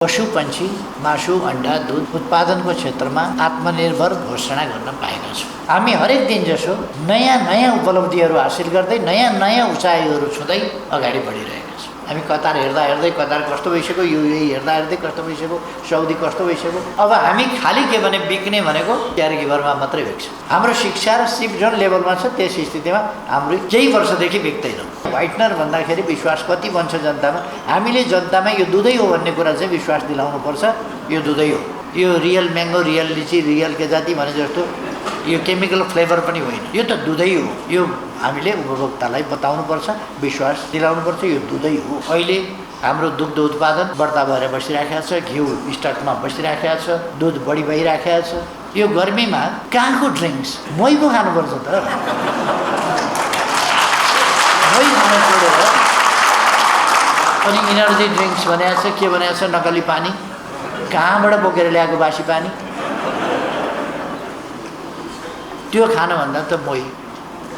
पशु पंक्षी मासु अंडा दूध उत्पादनको क्षेत्रमा आत्मनिर्भर घोषणा गर्न पाएका छौँ। हामी हरेक दिन जसो नयाँ नयाँ उपलब्धिहरू हासिल गर्दै नयाँ नयाँ उचाइहरू छुँदै अगाडि बढिरहेका छौँ। हामी कतार हेर्दा हेर्दै कतार कस्तो भइसक्यो, युएई हेर्दा हेर्दै कस्तो भइसक्यो, साउदी कस्तो भइसक्यो। अब हामी खालि के भने बिक्ने भनेको केयर गिभरमा मात्रै बिक्छ। हाम्रो शिक्षा र सिप जुन लेभलमा छ त्यस स्थितिमा हाम्रो केही वर्षदेखि बिक्दैनौँ। व्हाइटनर भन्दाखेरि विश्वास कति बन्छ जनतामा। हामीले जनतामा यो दुधै हो भन्ने कुरा चाहिँ विश्वास दिलाउनुपर्छ। यो दुधै हो, यो रियल म्याङ्गो, रियल लिची, रियल के जाति भने जस्तो यो केमिकल फ्लेभर पनि होइन, यो त दुधै हो। यो हामीले उपभोक्तालाई बताउनुपर्छ, विश्वास दिलाउनुपर्छ, यो दुधै हो। अहिले हाम्रो दुग्ध उत्पादन बढ्ता भएर बसिराखेको छ, घिउ स्टकमा बसिराखेको छ, दुध बढी भइराखेको छ। यो गर्मीमा कहाँको ड्रिङ्क्स मही पो खानुपर्छ त। मही खानु छोडेर अनि इनर्जी ड्रिङ्क्स बनाएको छ, के बनाएको छ, नकली पानी, कहाँबाट बोकेर ल्याएको बासी पानी, त्यो खानुभन्दा त मही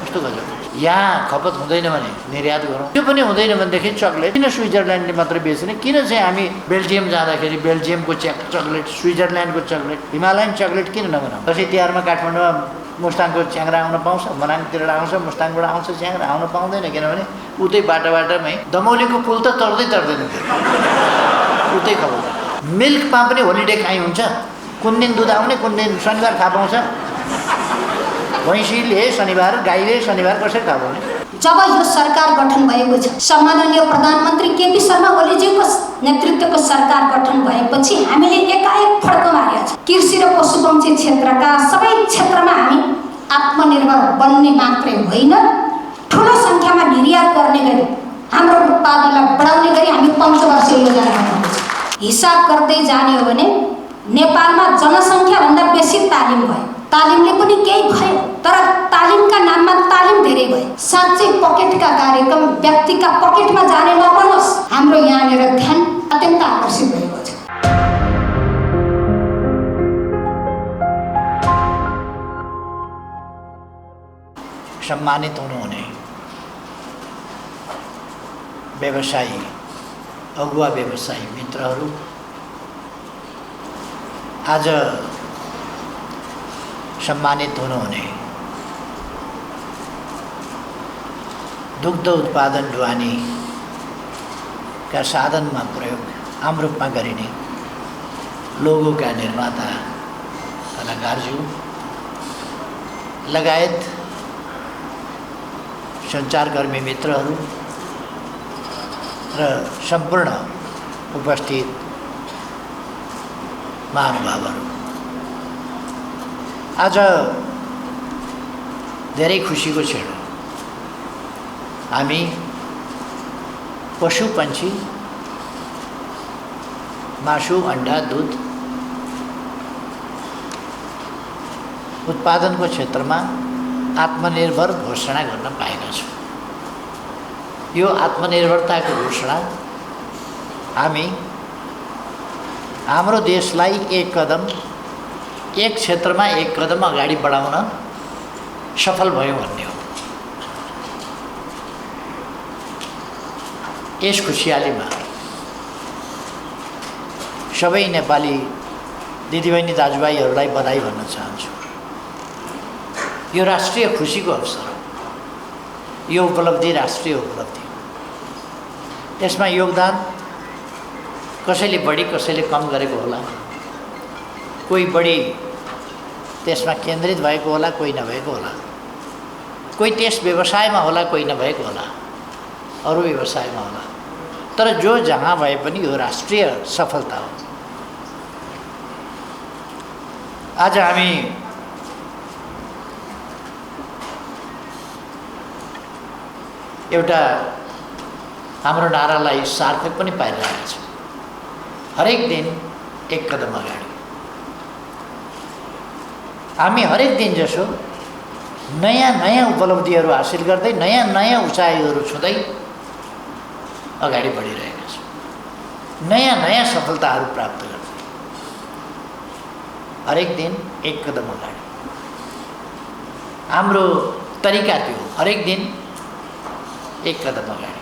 कस्तो गजब। यहाँ खपत हुँदैन भने निर्यात गरौँ। त्यो पनि हुँदैन भनेदेखि चक्लेट किन स्विजरल्यान्डले मात्रै बेच्ने, किन चाहिँ हामी बेल्जियम जाँदाखेरि बेल्जियमको चक्लेट, स्विजरल्यान्डको चक्लेट, हिमालयन चक्लेट किन नबनाउँ। दसैँ तिहारमा काठमाडौँमा मुस्ताङको च्याङ्रा आउन पाउँछ, मनाङतिर आउँछ, मुस्ताङबाट आउँछ च्याङ्रा, आउन पाउँदैन किनभने उतै बाटामै दमौलीको पुल त तर्दैन उतै खबर। मिल्कमा पनि होलिडे काहीँ हुन्छ, कुन दिन दुध आउने, कुन दिन शनिबार थाहा पाउँछ। भैँसीले शनिबार, गाईले शनिबार कसरी थाहा पाउने। जब यो सरकार गठन भएको छ, सम्माननीय प्रधानमन्त्री केपी शर्मा ओलीजीको नेतृत्वको सरकार गठन भएपछि हामीले एकाएक फड्को मारेका छौँ। कृषि र पशुपक्षी क्षेत्रका सबै क्षेत्रमा हामी आत्मनिर्भर बन्ने मात्रै होइन, ठुलो सङ्ख्यामा निर्यात गर्ने गरी हाम्रो उत्पादनलाई बढाउने गरी हामी पञ्चवर्षीय योजना बनाउँछौँ। हिसाब गर्दै जाने हो भने नेपालमा जनसङ्ख्याभन्दा बेसी तालिम भयो, तालिमले पनि केही भयो, तर तालिमका नाममा तालिम धेरै भयो। साँच्चै पकेटका कार्यक्रम व्यक्तिका पकेटमा जाने नबनोस्। हाम्रो यहाँनिर ध्यान अत्यन्त आकर्षित भएको छ। सम्मानित हुनुहुने व्यवसायी, अगुवा व्यवसायी मित्रहरू, आज सम्मानित हुनुहुने दुग्ध उत्पादन ढुवानीका साधनमा प्रयोग आम रूपमा गरिने लोगोका निर्माता कलाकारज्यू लगायत सञ्चारकर्मी मित्रहरू र सम्पूर्ण उपस्थित महानुभावहरू, आज धेरै खुसीको क्षण हो। हामी पशु पंक्षी मासु अंडा दूध उत्पादनको क्षेत्रमा आत्मनिर्भर घोषणा गर्न पाएका छौँ। यो आत्मनिर्भरताको घोषणा हामी हाम्रो देशलाई एक क्षेत्रमा एक कदम अगाडि बढाउन सफल भयो भन्ने हो। यस खुसियालीमा सबै नेपाली दिदीबहिनी दाजुभाइहरूलाई बधाई भन्न चाहन्छु। यो राष्ट्रिय खुसीको अवसर हो। यो उपलब्धि राष्ट्रिय उपलब्धि हो। यसमा योगदान कसैले बढी कसैले कम गरेको होला, कोही बढी त्यसमा केन्द्रित भएको होला, कोही नभएको होला, कोही त्यस व्यवसायमा होला, कोही नभएको होला, अरू व्यवसायमा होला, तर जो जहाँ भए पनि यो राष्ट्रिय सफलता हो। आज हामी एउटा हाम्रो नारालाई सार्थक पनि पारिरहेका छौँ। हरेक दिन एक कदम अगाडि। हामी हरेक दिन जसो नयाँ नयाँ उपलब्धिहरू हासिल गर्दै नयाँ नयाँ उचाइहरू छुँदै अगाडि बढिरहेका छौँ। नयाँ नयाँ सफलताहरू प्राप्त गर्दै हरेक दिन एक कदम अगाडि। हाम्रो तरिका त्यो हरेक दिन एक कदम अगाडि।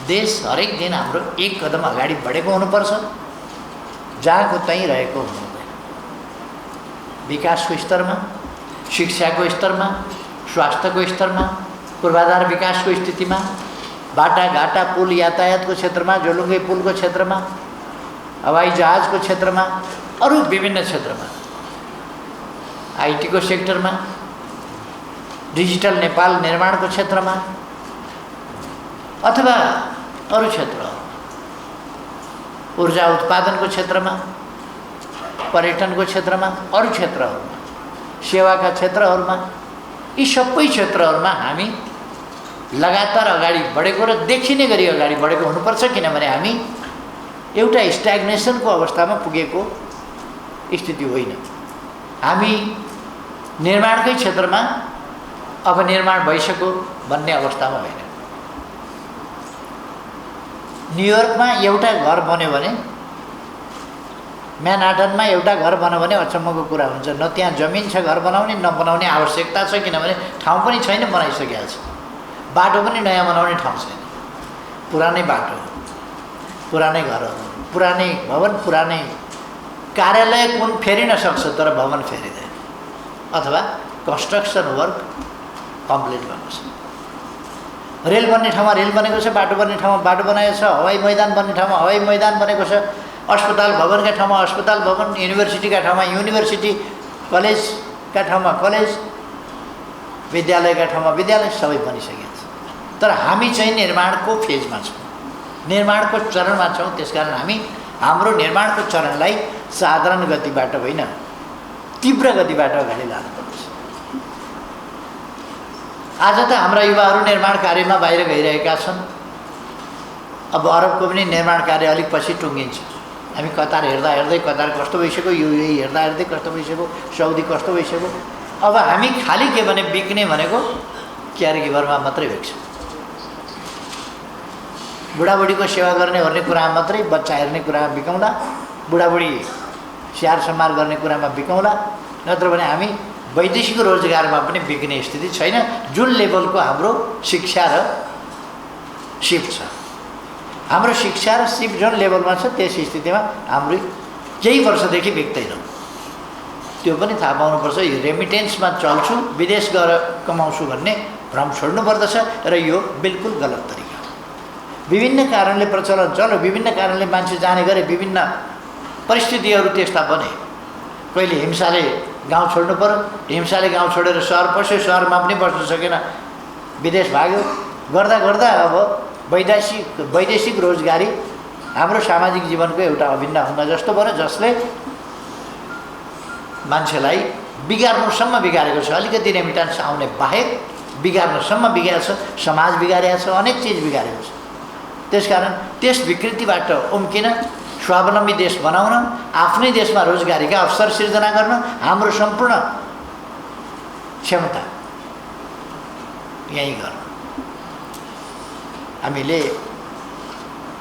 देश हरेक दिन हाम्रो एक कदम अगाडि बढेको हुनुपर्छ। जहाँको त्यहीँ रहेको हुनुहुँदैन। विकासको स्तरमा, शिक्षाको स्तरमा, स्वास्थ्यको स्तरमा, पूर्वाधार विकासको स्थितिमा, बाटाघाटा पुल यातायातको क्षेत्रमा, झोलुङ्गे पुलको क्षेत्रमा, हवाई जहाजको क्षेत्रमा, अरू विभिन्न क्षेत्रमा, आइटीको सेक्टरमा, डिजिटल नेपाल निर्माणको क्षेत्रमा अथवा अरू क्षेत्र, ऊर्जा उत्पादनको क्षेत्रमा, पर्यटनको क्षेत्रमा, अरू क्षेत्रहरूमा, सेवाका क्षेत्रहरूमा, यी सबै क्षेत्रहरूमा हामी लगातार अगाडि बढेको र देखिने गरी अगाडि बढेको हुनुपर्छ। किनभने हामी एउटा स्ट्याग्नेसनको अवस्थामा पुगेको स्थिति होइन। हामी निर्माणकै क्षेत्रमा अब निर्माण भइसक्यो भन्ने अवस्थामा होइन। न्युयोर्कमा एउटा घर बन्यो भने, म्यानहाटनमा एउटा घर बन्यो भने अचम्मको कुरा हुन्छ। न त्यहाँ जमिन छ घर बनाउने, न बनाउने आवश्यकता छ, किनभने ठाउँ पनि छैन, बनाइसकेको छ। बाटो पनि नयाँ बनाउने ठाउँ छैन, पुरानै बाटो, पुरानै घरहरू, पुरानै भवन, पुरानै कार्यालय कुन फेरिन सक्छ तर भवन फेरिँदैन, अथवा कन्स्ट्रक्सन वर्क कम्प्लिट गर्नु छ। रेल बन्ने ठाउँमा रेल बनेको छ, बाटो बन्ने ठाउँमा बाटो बनाएको छ, हवाई मैदान बन्ने ठाउँमा हवाई मैदान बनेको छ, अस्पताल भवनका ठाउँमा अस्पताल भवन, युनिभर्सिटीका ठाउँमा युनिभर्सिटी, कलेजका ठाउँमा कलेज, विद्यालयका ठाउँमा विद्यालय, सबै बनिसकेको छ। तर हामी चाहिँ निर्माणको फेजमा छौँ, निर्माणको चरणमा छौँ। त्यसकारण हामी हाम्रो निर्माणको चरणलाई साधारण गतिबाट होइन, तीव्र गतिबाट अगाडि लानुपर्छ। आज त हाम्रा युवाहरू निर्माण कार्यमा बाहिर गइरहेका छन्। अब अरबको पनि निर्माण कार्य अलिक पछि टुङ्गिन्छ। हामी कतार हेर्दा हेर्दै कतार कस्तो भइसक्यो, युएई हेर्दा हेर्दै कस्तो भइसक्यो, साउदी कस्तो भइसक्यो। अब हामी खालि के भने बिक्ने भनेको केयर गिभरमा मात्रै भेट्छ। बुढाबुढीको सेवा गर्ने ओर्ने कुरामा मात्रै, बच्चा हेर्ने कुरामा बिकाउँला, बुढाबुढी स्याहार सम्हार गर्ने कुरामा बिकाउँला, नत्र भने हामी वैदेशिक रोजगारमा पनि बिक्ने स्थिति छैन। जुन लेभलको हाम्रो शिक्षा र सिप छ, हाम्रो शिक्षा र सिप जुन लेभलमा छ त्यस स्थितिमा हाम्रो केही वर्षदेखि बिक्दैनौँ। त्यो पनि थाहा पाउनुपर्छ। यो रेमिटेन्समा चल्छु, विदेश गएर कमाउँछु भन्ने भ्रम छोड्नुपर्दछ र यो बिल्कुल गलत तरिका। विभिन्न कारणले प्रचलन चल्यो, विभिन्न कारणले मान्छे जाने गरे, विभिन्न परिस्थितिहरू त्यस्ता बने। कहिले हिंसाले गाउँ छोड्नु पर्यो, हिंसाले गाउँ छोडेर सहर पस्यो, सहरमा पनि बस्न सकेन, विदेश भाग्यो। गर्दा गर्दा अब वैदेशिक रोजगारी हाम्रो सामाजिक जीवनको एउटा अभिन्न अङ्ग जस्तो भयो, जसले मान्छेलाई बिगार्नुसम्म बिगारेको छ। अलिकति रेमिटेन्स आउने बाहेक बिगार्नुसम्म बिगारेको छ, समाज बिगारेको छ, अनेक चिज बिगारेको छ। त्यसकारण त्यस विकृतिबाट उम्किन, स्वावलम्बी देश बनाउन, आफ्नै देशमा रोजगारीका अवसर सिर्जना गर्न हाम्रो सम्पूर्ण क्षमता यहीँ गर्न। हामीले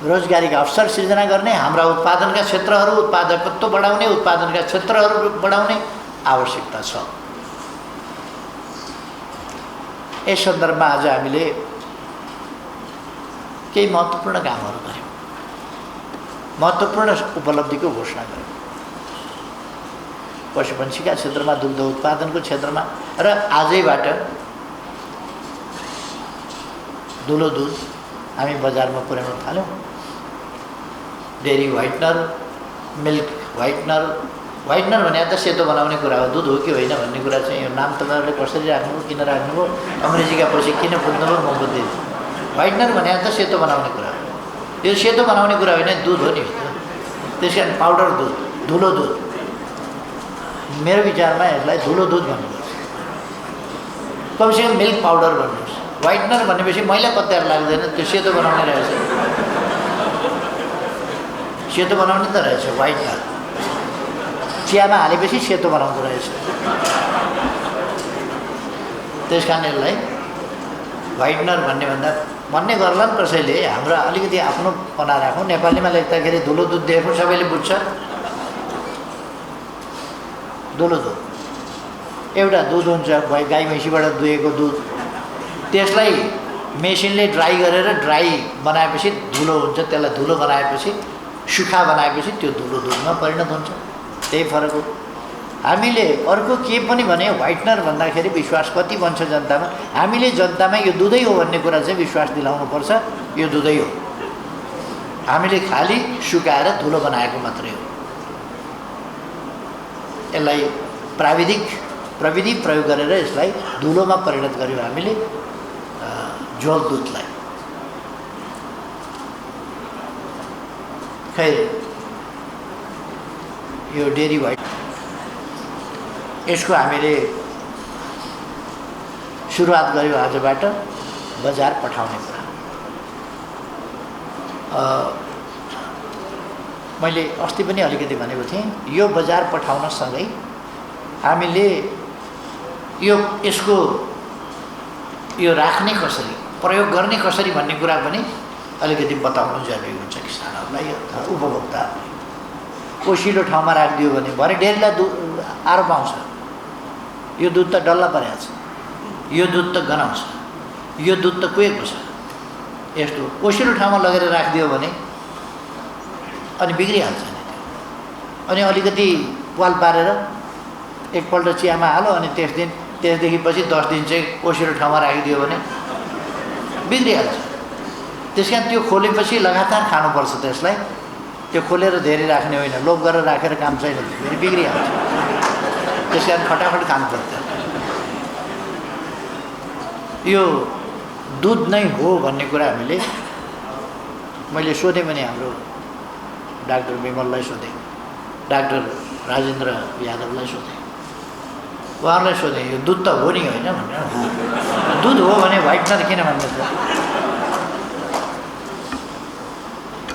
रोजगारीका अवसर सिर्जना गर्ने, हाम्रा उत्पादनका क्षेत्रहरू, उत्पादकत्व बढाउने, उत्पादनका क्षेत्रहरू बढाउने आवश्यकता छ। यस सन्दर्भमा आज हामीले केही महत्त्वपूर्ण कामहरू गऱ्यौँ, महत्त्वपूर्ण उपलब्धिको घोषणा गऱ्यौँ। पशुपन्छीका क्षेत्रमा, दुग्ध उत्पादनको क्षेत्रमा र आजैबाट धुलो दुध हामी बजारमा पुर्याउन थाल्यौँ। Dairy whitener, milk whitener, whitener भने त सेतो बनाउने कुरा हो, दुध हो कि होइन भन्ने कुरा चाहिँ यो नाम तपाईँहरूले कसरी राख्नुभयो, किन राख्नुभयो, अङ्ग्रेजीका पछि किन बुझ्नुभयो, म बुझ्दिनँ। व्हाइटनर भने त सेतो बनाउने कुरा हो, यो सेतो बनाउने कुरा होइन, दुध हो नि। त्यस कारण पाउडर दुध, धुलो दुध, मेरो विचारमा यसलाई धुलो दुध भन्नुपर्छ, कमसेकम मिल्क पाउडर भन्नुहोस्। व्हाइटनर भनेपछि मैला पत्ताहरू लाग्दैन, त्यो सेतो बनाउने रहेछ, सेतो बनाउने त रहेछ व्हाइटनर। चियामा हालेपछि सेतो बनाउँदो रहेछ। त्यस कारण यसलाई व्हाइटनर भन्ने गर्ला नि कसैले। हाम्रो अलिकति आफ्नो पना राखौँ। नेपालीमा लेख्दाखेरि धुलो दुध देख्नु सबैले बुझ्छ। धुलो दुध एउटा दुध हुन्छ, गाई भैँसीबाट दुहेको दुध, त्यसलाई मेसिनले ड्राई गरेर ड्राई बनाएपछि धुलो हुन्छ। त्यसलाई धुलो बनाएपछि सुक्खा बनाएपछि त्यो धुलो दुधमा परिणत हुन्छ, त्यही फरक हो। हामीले अर्को के पनि भने व्हाइटनर भन्दाखेरि विश्वास कति बन्छ जनतामा, हामीले जनतामा यो दुधै हो भन्ने कुरा चाहिँ विश्वास दिलाउनुपर्छ। यो दुधै हो, हामीले खालि सुकाएर धुलो बनाएको मात्रै हो। यसलाई प्रविधि प्रयोग गरेर यसलाई धुलोमा परिणत गर्यौँ हामीले झोल दुधलाई। खै यो डेरी व्हाइट यसको हामीले सुरुवात गर्यौँ आजबाट बजार पठाउने कुरा। मैले अस्ति पनि अलिकति भनेको थिएँ, यो बजार पठाउनसँगै हामीले यसको यो राख्ने कसरी, प्रयोग गर्ने कसरी भन्ने कुरा पनि अलिकति बताउनु जरुरी हुन्छ किसानहरूलाई अथवा उपभोक्ताहरूलाई। ओसिलो ठाउँमा राखिदियो भने भरे डेरीलाई आरोप आउँछ, यो दुध त डल्ला परेको छ, यो दुध त गनाउँछ, यो दुध त कुहेको छ। यस्तो ओसिलो ठाउँमा लगेर राखिदियो भने अनि बिग्रिहाल्छ नि। अनि अलिकति पाल पारेर एकपल्ट चियामा हालो अनि त्यसदेखि पछि 10 दिन चाहिँ ओसिलो ठाउँमा राखिदियो भने बिग्रिहाल्छ। त्यस कारण त्यो खोलेपछि लगातार खानुपर्छ त्यसलाई। त्यो खोलेर धेरै राख्ने होइन, लोभ गरेर राखेर काम छैन, फेरि बिग्रिहाल्छ। त्यस कारण फटाफट खानुपर्छ। यो दुध नै हो भन्ने कुरा मैले सोधेँ भने हाम्रो डाक्टर विमललाई सोधेँ, डाक्टर राजेन्द्र यादवलाई सोधेँ, उहाँहरूलाई सोधेँ यो दुध त हो नि होइन भनेर। दुध हो भने व्हाइटनर किन भन्नुहुन्छ?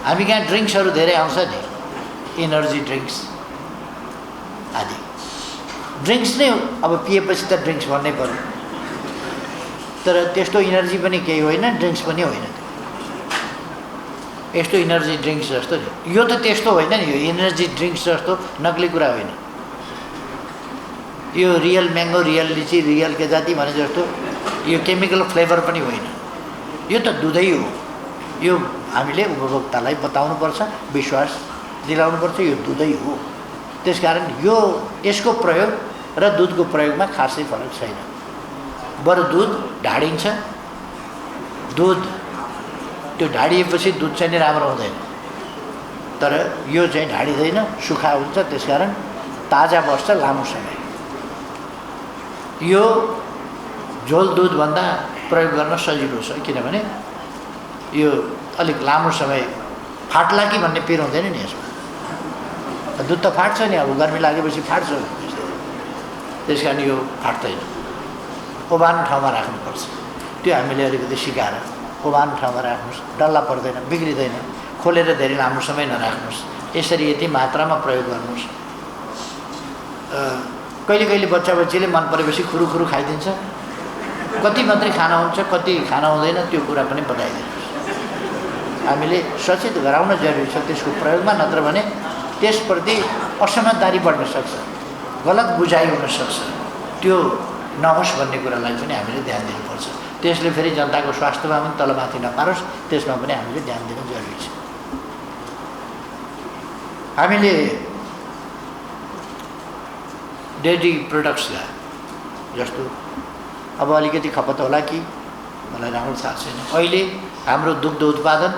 हामी कहाँ ड्रिङ्क्सहरू धेरै आउँछ नि, इनर्जी ड्रिङ्क्स आदि। ड्रिङ्क्स नै अब पिएपछि त ड्रिङ्क्स भन्नै पर्यो, तर त्यस्तो इनर्जी पनि केही होइन, ड्रिङ्क्स पनि होइन। यस्तो इनर्जी ड्रिङ्क्स जस्तो नि, यो त त्यस्तो होइन नि। यो इनर्जी ड्रिङ्क्स जस्तो नक्ली कुरा होइन। यो रियल म्याङ्गो, रियल लिची, रियल के जाति भने जस्तो यो केमिकल फ्लेभर पनि होइन। यो त दुधै हो। यो हामीले उपभोक्तालाई बताउनुपर्छ, विश्वास दिलाउनुपर्छ, यो दुधै हो। त्यसकारण यसको प्रयोग र दुधको प्रयोगमा खासै फरक छैन। बरु दुध ढाडिन्छ, दुध त्यो ढाडिएपछि दुध चाहिँ नि राम्रो हुँदैन, तर यो चाहिँ ढाडिँदैन, सुक्खा हुन्छ। त्यसकारण ताजा बस्छ लामो समय। यो झोल दुधभन्दा प्रयोग गर्न सजिलो छ, किनभने यो अलिक लामो समय फाट्ला कि भन्ने पिर हुँदैन नि यसमा। दुध त फाट्छ नि, अब गर्मी लागेपछि फाट्छ। त्यस कारण यो फाट्दैन। ओभानो ठाउँमा राख्नुपर्छ। त्यो हामीले अलिकति सिकाएर ओभानो ठाउँमा राख्नुहोस्, डल्ला पर्दैन, बिग्रिँदैन। खोलेर धेरै लामो समय नराख्नुहोस्। यसरी यति मात्रामा प्रयोग गर्नुहोस्। कहिले कहिले बच्चा बच्चीले मन परेपछि खुरुखुरु खाइदिन्छ, कति मात्रै खाना हुन्छ कति खाना हुँदैन त्यो कुरा पनि बताइदिनुहोस्। हामीले सचेत गराउन जरुरी छ त्यसको प्रयोगमा, नत्र भने त्यसप्रति असमझदारी बढ्न सक्छ, गलत बुझाइ हुन सक्छ। त्यो नहोस् भन्ने कुरालाई पनि हामीले ध्यान दिनुपर्छ। त्यसले फेरि जनताको स्वास्थ्यमा पनि तलमाथि नपारोस्, त्यसमा पनि हामीले ध्यान दिनु जरुरी छ। हामीले डेयरी प्रोडक्ट्सलाई जस्तो अब अलिकति खपत होला कि मलाई राम्रो थाहा छैन। अहिले हाम्रो दुग्ध उत्पादन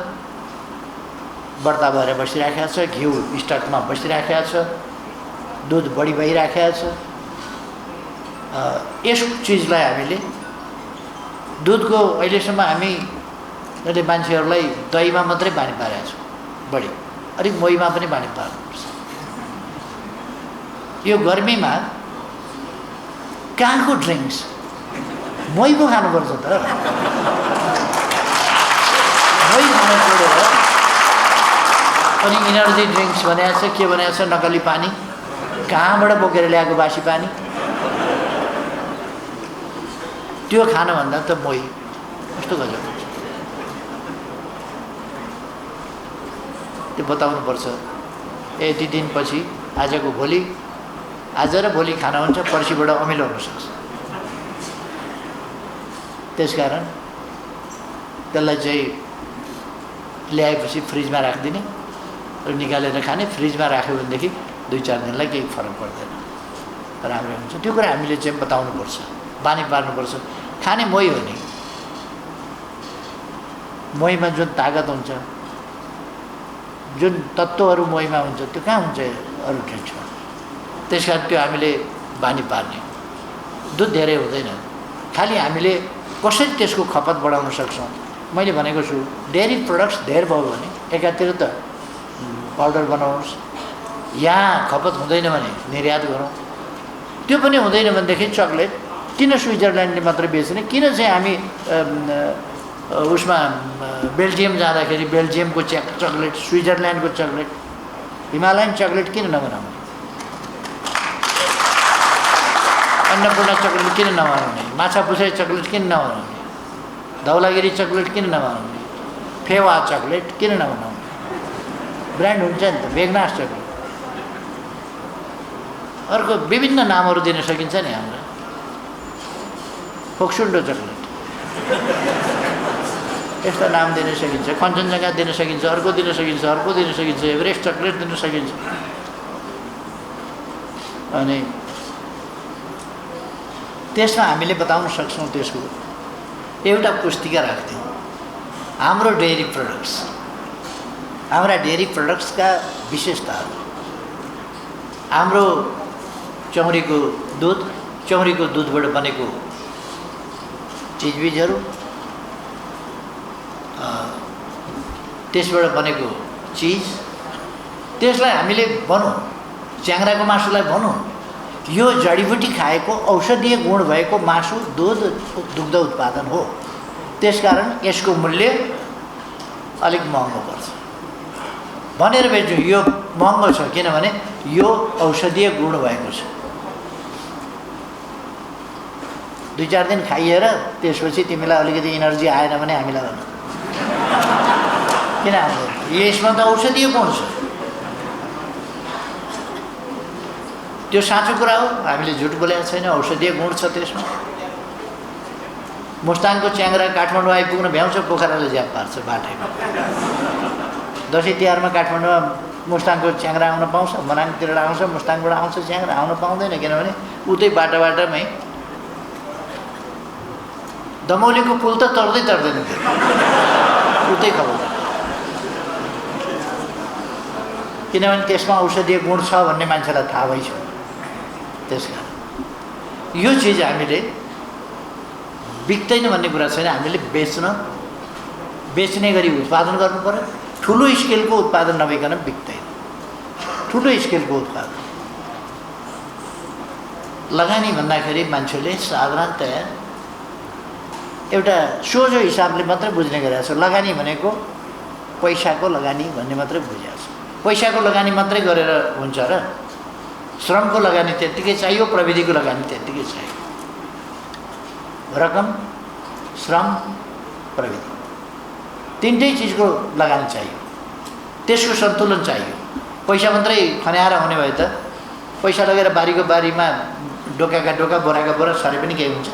बढ्ता भएर बसिराखेको छ, घिउ स्टकमा बसिराखेको छ, दुध बढी भइराखेको छ। यस चिजलाई हामीले दुधको अहिलेसम्म हामीले मान्छेहरूलाई दहीमा मात्रै बानी पारेका छौँ, बढी अलिक मोहीमा पनि बानी पार्नुपर्छ। यो गर्मीमा कहाँको ड्रिङ्क्स मोही पो खानुपर्छ त। मोही खान छोडेर अनि इनर्जी ड्रिङ्क्स बनाएको छ, के बनाएको छ, नकली पानी, कहाँबाट बोकेर ल्याएको बासी पानी, त्यो खानुभन्दा त मोही कस्तो गजब हुन्छ। त्यो बताउनुपर्छ। यति दिनपछि आजको भोलि, आज र भोलि खाना हुन्छ, पर्सिबाट अमिलो हुनसक्छ। त्यसकारण त्यसलाई चाहिँ ल्याएपछि फ्रिजमा राखिदिने निकालेर खाने, फ्रिजमा राख्यो भनेदेखि 2-4 दिनलाई केही फरक पर्दैन, राम्रै हुन्छ। त्यो कुरा हामीले चाहिँ बताउनुपर्छ, बानी पार्नुपर्छ। खाने मोही हो नि, मोहीमा जुन तागत हुन्छ, जुन तत्त्वहरू मोहीमा हुन्छ, त्यो कहाँ हुन्छ अरू ड्रिङ्क्समा? त्यस कारण त्यो हामीले बानी पार्ने। दुध धेरै हुँदैन, खालि हामीले कसरी त्यसको खपत बढाउन सक्छौँ। मैले भनेको छु डेयरी प्रडक्ट्स धेर भयो भने एकातिर त पाउडर बनाउनुहोस्, यहाँ खपत हुँदैन भने निर्यात गरौँ। त्यो पनि हुँदैन भनेदेखि चक्लेट किन स्विजरल्यान्डले मात्रै बेच्ने, किन चाहिँ हामी उसमा बेल्जियम जाँदाखेरि बेल्जियमको चक्लेट, स्विजरल्यान्डको चक्लेट, हिमालयन चक्लेट किन नबनाउने, अन्नपूर्ण चक्लेट किन नबनाउने, माछापुछे चक्लेट किन नबनाउने, धौलागिरी चक्लेट किन नबनाउने, फेवा चक्लेट किन नबनाउने? ब्रान्ड हुन्छ नि त, बेगनास चक्लेट। अर्को विभिन्न नामहरू दिन सकिन्छ नि हाम्रो, फोक्सुन्डो चक्लेट, यस्ता नाम दिन सकिन्छ, कञ्चनजङ्घा दिन सकिन्छ, अर्को दिन सकिन्छ, अर्को दिन सकिन्छ, एभरेस्ट चक्लेट दिन सकिन्छ। अनि त्यसमा हामीले बताउन सक्छौँ। त्यसको एउटा पुस्तिका राख्थ्यौँ, हाम्रो डेयरी प्रडक्ट्स, हाम्रा डेयरी प्रडक्ट्सका विशेषताहरू, हाम्रो चौरीको दुध, चौरीको दुधबाट बनेको चिजबिजहरू, त्यसबाट बनेको चिज, त्यसलाई हामीले भनौँ, च्याङ्ग्राको मासुलाई भनौँ यो जडीबुटी खाएको औषधीय गुण भएको मासु, दुध, दुग्ध उत्पादन हो। त्यसकारण यसको मूल्य अलिक महँगो पर्छ भनेर बेच्छु। यो महँगो छ किनभने यो औषधीय गुण भएको छ। 2-4 दिन खाइएर त्यसपछि तिमीलाई अलिकति एनर्जी आएन भने हामीलाई भन, किन आउँदैन? यसमा त औषधीय गुण छ। त्यो साँचो कुरा हो, हामीले झुट बोलेको छैन, औषधीय गुण छ त्यसमा। मुस्ताङको च्याङ्ग्रा काठमाडौँ आइपुग्न भ्याउँछ, पोखराले ज्याप पार्छ बाटैमा। दसैँ तिहारमा काठमाडौँमा मुस्ताङको च्याङ्ग्रा आउन पाउँछ, मनाङतिर आउँछ, मुस्ताङबाट आउँछ च्याङ्ग्रा, आउन पाउँदैन किनभने उतै बाटामै दमौलीको पुल त तर्दैन थियो, उतै खबर, किनभने त्यसमा औषधीय गुण छ भन्ने मान्छेलाई थाहा भइछ। त्यसकारण यो चिज हामीले बिक्दैन भन्ने कुरा छैन, हामीले बेच्ने गरी उत्पादन गर्नु पर्यो। ठुलो स्केलको उत्पादन नभइकन बिक्दैन, ठुलो स्केलको उत्पादन। लगानी भन्दाखेरि मान्छेले साधारणतया एउटा सोझो हिसाबले मात्रै बुझ्ने गरेको छ। लगानी भनेको पैसाको लगानी भन्ने मात्रै बुझेको छ। पैसाको लगानी मात्रै गरेर हुन्छ र? श्रमको लगानी त्यत्तिकै चाहियो, प्रविधिको लगानी त्यत्तिकै चाहियो। रकम, श्रम, प्रविधि, तिनटै चिजको लगानी चाहियो, त्यसको सन्तुलन चाहियो। पैसा मात्रै खन्याएर हुने भए त पैसा लगेर बारीमा डोकाका डोका, बोराका बोरा सरे पनि केही हुन्छ।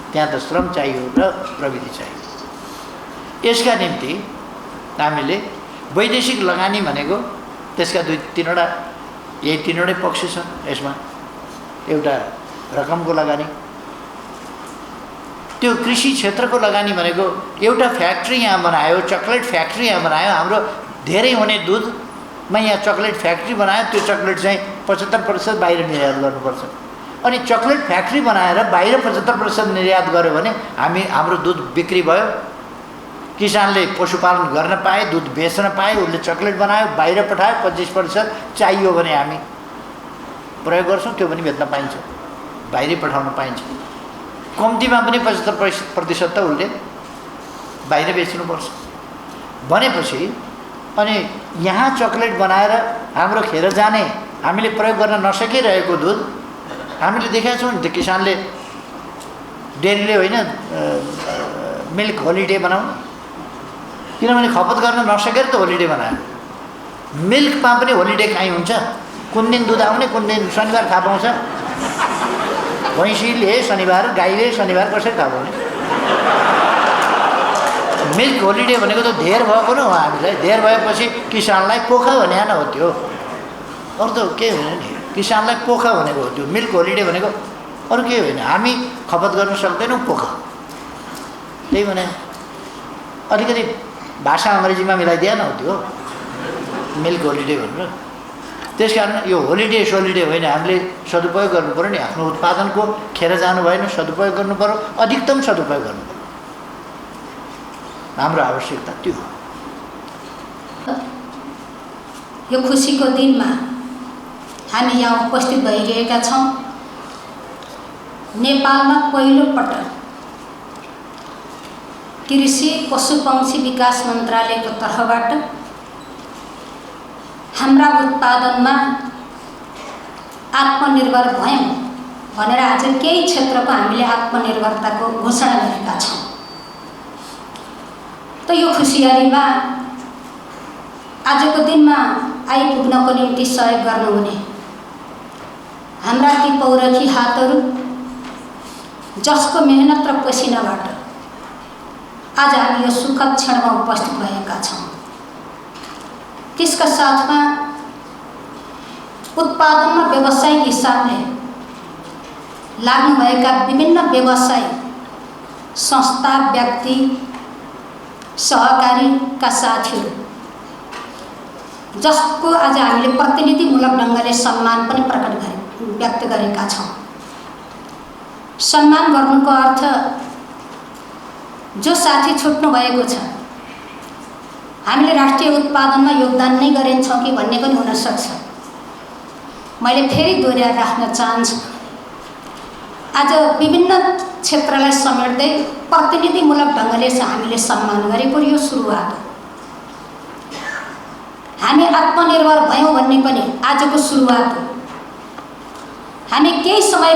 त्यहाँ त श्रम चाहियो र प्रविधि चाहियो। यसका निम्ति हामीले वैदेशिक लगानी भनेको त्यसका 2-3वटा यही 3वटै पक्ष छन् यसमा। एउटा रकमको लगानी, त्यो कृषि क्षेत्रको लगानी भनेको एउटा फ्याक्ट्री यहाँ बनायो, चक्लेट फ्याक्ट्री यहाँ बनायो, हाम्रो धेरै हुने दुधमा यहाँ चक्लेट फ्याक्ट्री बनायो, त्यो चक्लेट चाहिँ 75% बाहिर निर्यात गर्नुपर्छ। अनि चक्लेट फ्याक्ट्री बनाएर बाहिर 75% निर्यात गर्यो भने हाम्रो दुध बिक्री भयो, किसानले पशुपालन गर्न पाए, दुध बेच्न पाए, उसले चक्लेट बनायो, बाहिर पठायो, 25% चाहियो भने हामी प्रयोग गर्छौँ, त्यो पनि बेच्न पाइन्छ, बाहिरै पठाउन पाइन्छ। कम्तीमा पनि 75% त उसले बाहिर बेच्नुपर्छ भनेपछि अनि यहाँ चक्लेट बनाएर हाम्रो खेर जाने, हामीले प्रयोग गर्न नसकिरहेको दुध हामीले देखेका छौँ नि। त्यो किसानले डेरीले होइन मिल्क होलिडे बनाउनु, किनभने खपत गर्न नसकेर त होलिडे बनायो। मिल्कमा पनि होलिडे काहीँ हुन्छ? कुन दिन दुध आउने, कुन दिन शनिबार थाहा पाउँछ? भैँसीले शनिबार, गाईले शनिबार कसरी थाहा पाउने? मिल्क होलिडे भनेको त धेर भएको न हो हामीलाई। धेर भएपछि किसानलाई पोखा भने न हो त्यो, अरू त केही होइन नि। किसानलाई पोखा भनेको हो त्यो, मिल्क होलिडे भनेको अरू केही होइन। हामी खपत गर्न सक्दैनौँ पोखा, त्यही भने अलिकति भाषा अङ्ग्रेजीमा मिलाइदिएन हो त्यो मिल्क होलिडे भनेर। त्यस कारण यो होलिडे सोलिडे होइन, हामीले सदुपयोग गर्नु पऱ्यो नि। आफ्नो उत्पादनको खेर जानु भएन, सदुपयोग गर्नु पऱ्यो, अधिकतम सदुपयोग गर्नु पऱ्यो। हाम्रो आवश्यकता त्यो हो। यो खुसीको दिनमा हामी यहाँ उपस्थित भइरहेका छौँ। नेपालमा पहिलो पटक कृषि पशुपक्षी विकास मन्त्रालयको तर्फबाट हाम्रा उत्पादनमा आत्मनिर्भर भयौँ भनेर आज केही क्षेत्रको हामीले आत्मनिर्भरताको घोषणा गरेका छौँ। त यो खुसियालीमा आजको दिनमा आइपुग्नको निम्ति सहयोग गर्नुहुने हाम्रा ती पौरखी हातहरू जसको मेहनत र पसिनाबाट आज हामी यो सुखद क्षणमा उपस्थित भएका छौँ। त्यसका साथमा उत्पादनमा व्यावसायिक हिसाबले लाग्नुभएका विभिन्न व्यवसाय संस्था, व्यक्ति, सहकारीका साथीहरू जसको आज हामीले प्रतिनिधिमूलक ढङ्गले सम्मान पनि व्यक्त गरेका छौँ। सम्मान गर्नुको अर्थ जो साथी छुट्नु भएको छ, हामीले राष्ट्रिय उत्पादनमा योगदान नै गरिन्छौँ कि भन्ने पनि हुनसक्छ। मैले फेरि दोहोऱ्याएर राख्न चाहन्छु, आज विभिन्न क्षेत्रलाई समेट्दै प्रतिनिधिमूलक ढङ्गले हामीले सम्मान गरेको यो सुरुवात हो। हामी आत्मनिर्भर भयौँ भन्ने पनि आजको सुरुवात हो। हामी केही समय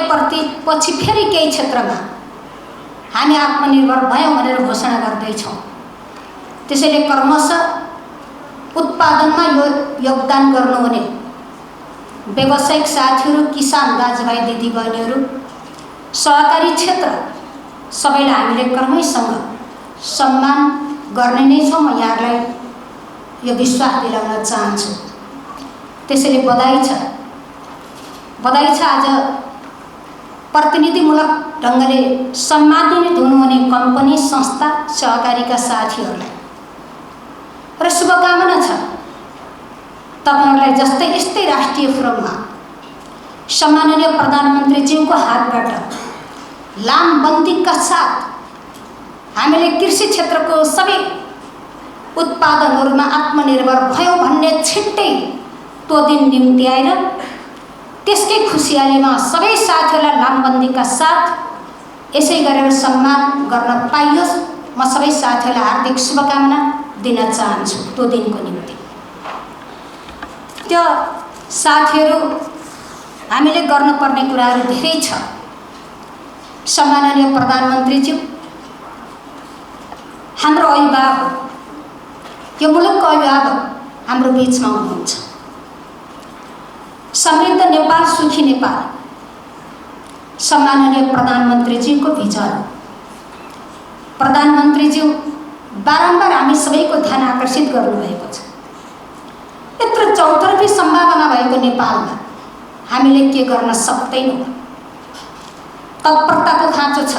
पछि फेरि केही क्षेत्रमा हामी आत्मनिर्भर भयौँ भनेर घोषणा गर्दैछौँ। त्यसैले क्रमशः उत्पादनमा योगदान गर्नुहुने व्यावसायिक साथीहरू, किसान दाजुभाइ दिदीबहिनीहरू, सहकारी क्षेत्र सबैलाई हामीले क्रमैसँग सम्मान गर्ने नै छौँ। म यहाँहरूलाई यो विश्वास दिलाउन चाहन्छु। त्यसैले बधाई छ आज प्रतिनिधिमूलक ढङ्गले सम्मानित हुनुहुने कम्पनी, संस्था, सहकारीका साथीहरूलाई र शुभकामना छ तपाईँहरूलाई जस्तै यस्तै राष्ट्रिय फोरममा सम्माननीय प्रधानमन्त्रीज्यूको हातबाट लामबन्दीका साथ हामीले कृषि क्षेत्रको सबै उत्पादनहरूमा आत्मनिर्भर भयौँ भन्ने छिट्टै त्यो दिन निम्ति आएर त्यसकै खुसियालीमा सबै साथीहरूलाई लामबन्दीका साथ यसै गरेर सम्मान गर्न पाइयोस्। म सबै साथीहरूलाई हार्दिक शुभकामना दिन चाहन्छु त्यो दिनको निम्ति। त्यो साथीहरू हामीले गर्नुपर्ने कुराहरू धेरै छ। सम्माननीय प्रधानमन्त्रीज्यू हाम्रो अभिभावक, यो मुलुकको अभिभावक हाम्रो बिचमा हुनुहुन्छ। समृद्ध नेपाल, सुखी नेपाल सम्माननीय प्रधानमन्त्रीज्यूको भिजन। प्रधानमन्त्रीज्यू बारम्बार हामी सबैको ध्यान आकर्षित गर्नुभएको छ। यत्रो चौतर्फी सम्भावना भएको नेपालमा हामीले के गर्न सक्दैनौँ? तत्परताको खाँचो छ,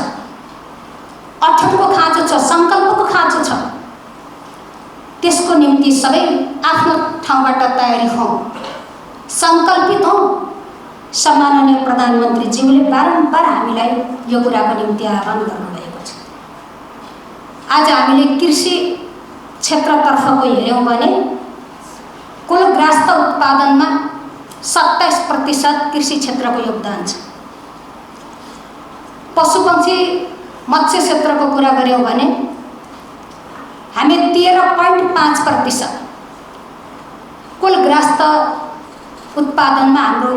अठोटको खाँचो छ, सङ्कल्पको खाँचो छ। त्यसको निम्ति सबै आफ्नो ठाउँबाट तयारी हौँ, सङ्कल्पित हौँ। सम्माननीय प्रधानमन्त्रीज्यूले बारम्बार हामीलाई यो कुराको निम्ति आह्वान गर्नुभएको छ। आज हामीले कृषि क्षेत्रतर्फको हेऱ्यौँ भने कुल ग्रास्त उत्पादनमा 27% कृषि क्षेत्रको योगदान छ। पशुपक्षी मत्स्य क्षेत्रको कुरा गऱ्यौँ भने हामी 13.5% कुल ग्रास्त उत्पादनमा हाम्रो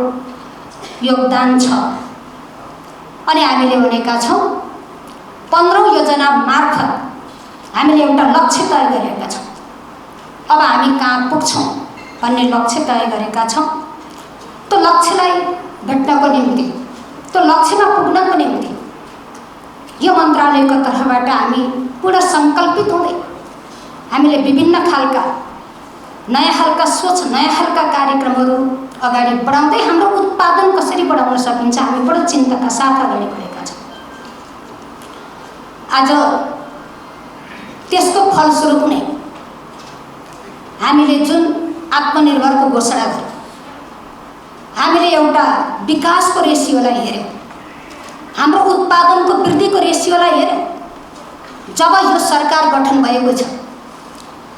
योगदान छ। अनि हामीले भनेका छौँ 15औं योजना मार्फत हामीले एउटा लक्ष्य तय गरेका छौँ। अब हामी कहाँ पुग्छौँ भन्ने लक्ष्य तय गरेका छौँ। त्यो लक्ष्यलाई भेट्नको निम्ति, त्यो लक्ष्यमा पुग्नको निम्ति यो मन्त्रालयको तर्फबाट हामी पुरा सङ्कल्पित हुँदै हामीले विभिन्न खालका नयाँ खालका सोच, नयाँ खालका कार्यक्रमहरू अगाडि बढाउँदै हाम्रो उत्पादन कसरी बढाउन सकिन्छ हामी बडो चिन्ताका साथ अगाडि बढेका छौँ। आज त्यसको फलस्वरूप नै हामीले जुन आत्मनिर्भरको घोषणा गर्यौँ, हामीले एउटा विकासको रेसियोलाई हेऱ्यौँ, हाम्रो उत्पादनको वृद्धिको रेसियोलाई हेऱ्यौँ। जब यो सरकार गठन भएको छ,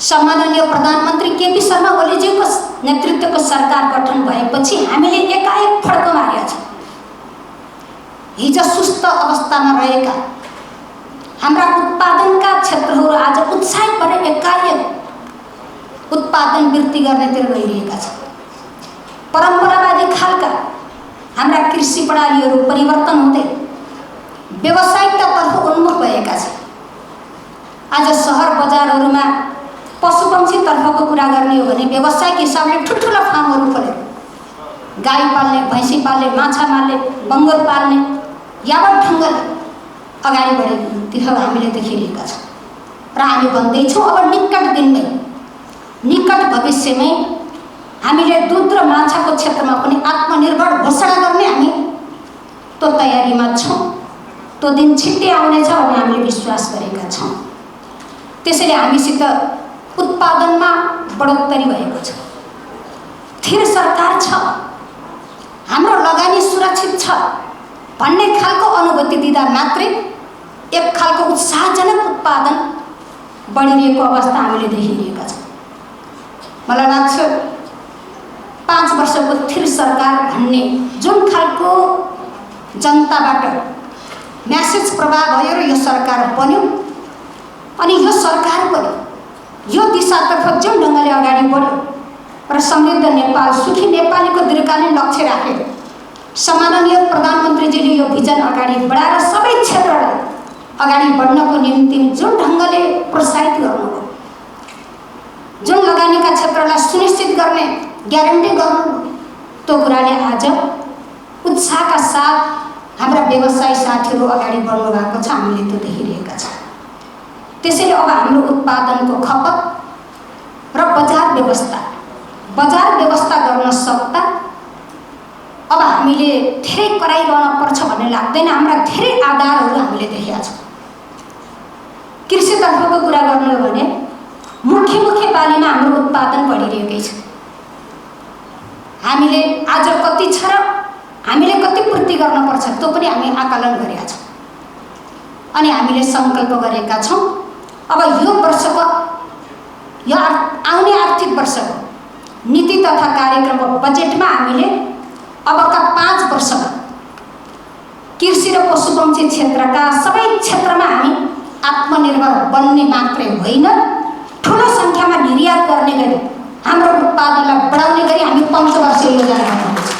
सम्माननीय प्रधानमन्त्री केपी शर्मा ओलीजीको नेतृत्वको सरकार गठन भएपछि हामीले एकाएक फड्को मारेका छौँ। हिजो सुस्त अवस्थामा रहेका हाम्रा उत्पादनका क्षेत्रहरू आज उत्साहित भएर एकाएक उत्पादन वृद्धि गर्नेतिर गइरहेका छन्। परम्परावादी खालका हाम्रा कृषि प्रणालीहरू परिवर्तन हुँदै व्यावसायिकतातर्फ उन्मुख भएका छन्। आज सहर बजारहरूमा पशुपक्षीतर्फको कुरा गर्ने हो भने व्यावसायिक हिसाबले ठुल्ठुला फार्महरू खोलेर गाई पाल्ने, भैँसी पाल्ने, माछा मार्ने, बङ्गुर पाल्ने यावत ढङ्गले अगाडि बढेको हामीले देखिरहेका छौँ। र हामी भन्दैछौँ अब निकट दिनमै, निकट भविष्यमै हामीले दुध र माछाको क्षेत्रमा पनि आत्मनिर्भर घोषणा गर्ने हामी त्यो तयारीमा छौँ। त्यो दिन छिट्टै आउनेछ भन्ने हामीले विश्वास गरेका छौँ। त्यसैले हामीसित उत्पादनमा बढोत्तरी भएको छ, स्थिर सरकार छ, हाम्रो लगानी सुरक्षित छ भन्ने खालको अनुभूति दिँदा मात्रै एक खालको उत्साहजनक उत्पादन बढिरहेको अवस्था हामीले देखिरहेका छौँ। मलाई लाग्छ 5 वर्षको स्थिर सरकार भन्ने जुन खालको जनताबाट म्यासेज प्रभाव भयो र यो सरकार बन्यो, अनि यो सरकार पनि यो दिशातर्फ जुन ढङ्गले अगाडि बढ्यो र समृद्ध नेपाल, सुखी नेपालीको दीर्घकालीन लक्ष्य राखेर सम्माननीय प्रधानमन्त्रीजीले यो भिजन अगाडि बढाएर सबै क्षेत्रलाई अगाडि बढ्नको निम्ति जुन ढङ्गले प्रोत्साहित गर्नुभयो, जुन लगानीका क्षेत्रलाई सुनिश्चित गर्ने ग्यारेन्टी गर्नुभयो, त्यो कुराले आज उत्साहका साथ हाम्रा व्यवसायी साथीहरू अगाडि बढ्नु भएको छ। हामीले त्यो देखिरहेका छौँ। त्यसैले अब हाम्रो उत्पादनको खपत र बजार व्यवस्था गर्न सक्दा अब हामीले धेरै कराइरहन पर्छ भन्ने लाग्दैन। हाम्रा धेरै आधारहरू हामीले देखेका छौँ। कृषितर्फको कुरा गर्नु हो भने मुख्य बालीमा हाम्रो उत्पादन बढिरहेकै छ। हामीले आज कति छ र हामीले कति पूर्ति गर्नुपर्छ त्यो पनि हामी आकलन गरेका छौँ। अनि हामीले सङ्कल्प गरेका छौँ अब यो वर्षको, यो आउने आर्थिक वर्षको नीति तथा कार्यक्रमको बजेटमा हामीले अबका 5 वर्षमा कृषि र पशुपक्षी क्षेत्रका सबै क्षेत्रमा हामी आत्मनिर्भर बन्ने मात्रै होइन, ठुलो सङ्ख्यामा निर्यात गर्ने गरी हाम्रो उत्पादनलाई बढाउने गरी हामी पञ्चवर्षीय योजना बनाउँछौँ।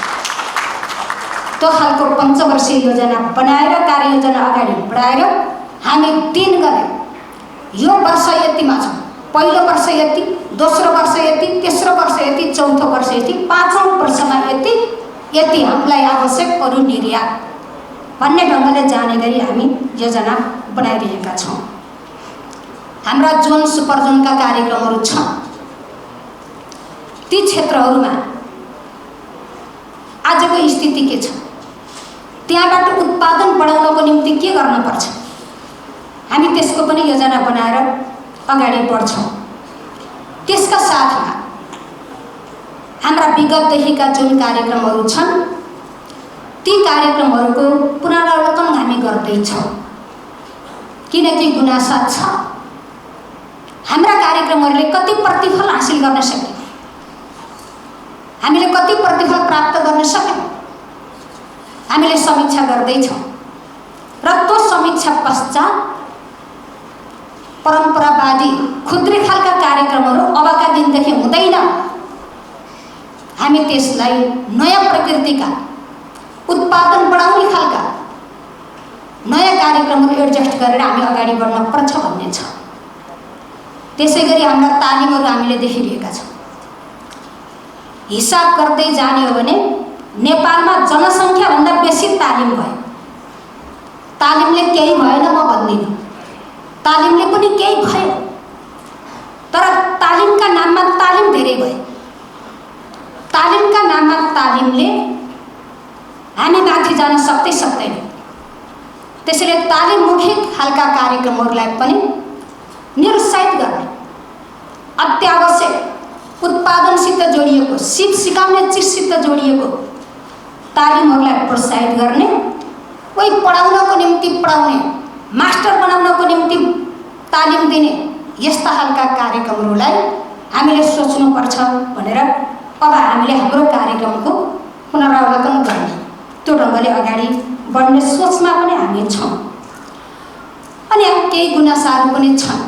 त्यो खालको पञ्चवर्षीय योजना बनाएर कार्ययोजना अगाडि बढाएर हामी 3 गरे यो वर्ष यतिमा छौँ, पहिलो वर्ष यति, दोस्रो वर्ष यति, तेस्रो वर्ष यति, चौथो वर्ष यति, 5औँ वर्षमा यति हामीलाई आवश्यक अरू निर्यात भन्ने ढङ्गले जाने गरी हामी योजना बनाइरहेका छौँ। हाम्रा जोन सुपर जोनका कार्यक्रमहरू छन्। ती क्षेत्रहरूमा आजको स्थिति के छ, त्यहाँबाट उत्पादन बढाउनको निम्ति के गर्नुपर्छ, हामी त्यसको पनि योजना बनाएर अगाडि बढ्छौँ। त्यसका साथमा हाम्रा विगतदेखिका जुन कार्यक्रमहरू छन् ती कार्यक्रमहरूको पुनरावलोकन हामी गर्दैछौँ। किनकि गुनासा छ, हाम्रा कार्यक्रमहरूले कति प्रतिफल हासिल गर्न सक्यौँ, हामीले कति प्रतिफल प्राप्त गर्न सक्यौँ, हामीले समीक्षा गर्दैछौँ। र त्यो समीक्षा पश्चात परम्परावादी खुद्री खालका कार्यक्रमहरू अबका दिनदेखि हुँदैन, हामी त्यसलाई नयाँ प्रकृतिका उत्पादन बढाउने खालका नयाँ कार्यक्रमहरू एडजस्ट गरेर हामी अगाडि बढ्न पर्छ भन्ने छ। त्यसै गरी हाम्रा तालिमहरू हामीले देखिरहेका छौँ। हिसाब गर्दै जाने हो भने नेपालमा जनसङ्ख्याभन्दा बेसी तालिम भयो। तालिमले केही भएन म भन्दिनँ, तालिमले पनि केही भयो। तर तालिमका नाममा तालिम धेरै भयो। तालिमका नाममा तालिमले हामी माथि जान सक्दैन। त्यसैले तालिममुखी खालका कार्यक्रमहरूलाई पनि निरुत्साहित गर्ने, अत्यावश्यक उत्पादनसित जोडिएको, सिप सिकाउने चिजसित जोडिएको तालिमहरूलाई प्रोत्साहित गर्ने, कोही पढाउनको निम्ति पढाउने, मास्टर बनाउनको निम्ति तालिम दिने यस्ता खालका कार्यक्रमहरूलाई हामीले सोच्नुपर्छ भनेर अब हामीले हाम्रो कार्यक्रमको पुनरावलोकन गर्ने, त्यो ढङ्गले अगाडि बढ्ने सोचमा पनि हामी छौँ। अनि केही गुनासाहरू पनि छन्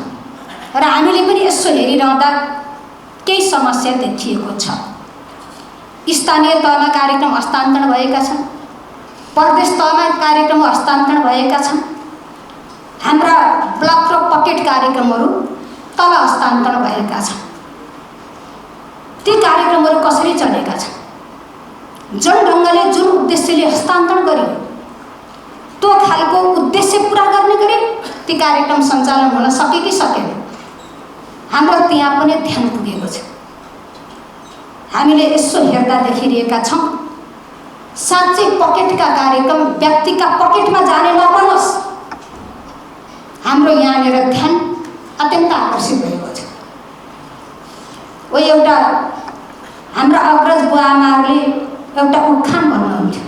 र हामीले पनि यसो हेरिरहँदा केही समस्या देखिएको छ। स्थानीय तहमा कार्यक्रम हस्तान्तरण भएका छन्, प्रदेश तहमा कार्यक्रम हस्तान्तरण भएका छन्, हाम्रा ब्लक र पकेट कार्यक्रमहरू तल हस्तान्तरण भएका छन्। ती कार्यक्रमहरू कसरी चलेका छन्? जुन ढङ्गले जुन उद्देश्यले हस्तान्तरण गर्यो त्यो खालको उद्देश्य पुरा गर्ने गरी ती कार्यक्रम सञ्चालन हुन सके कि सकेन? हाम्रो त्यहाँ पनि ध्यान पुगेको छ। हामीले यसो हेर्दा देखिरहेका छौँ, साँच्चै पकेटका कार्यक्रम व्यक्तिका पकेटमा जाने नपरोस्, हाम्रो यहाँनिर ध्यान अत्यन्त आकर्षित भएको छ। ओ एउटा हाम्रा अग्रज बुवा आमाहरूले एउटा उखान भन्नुहुन्थ्यो,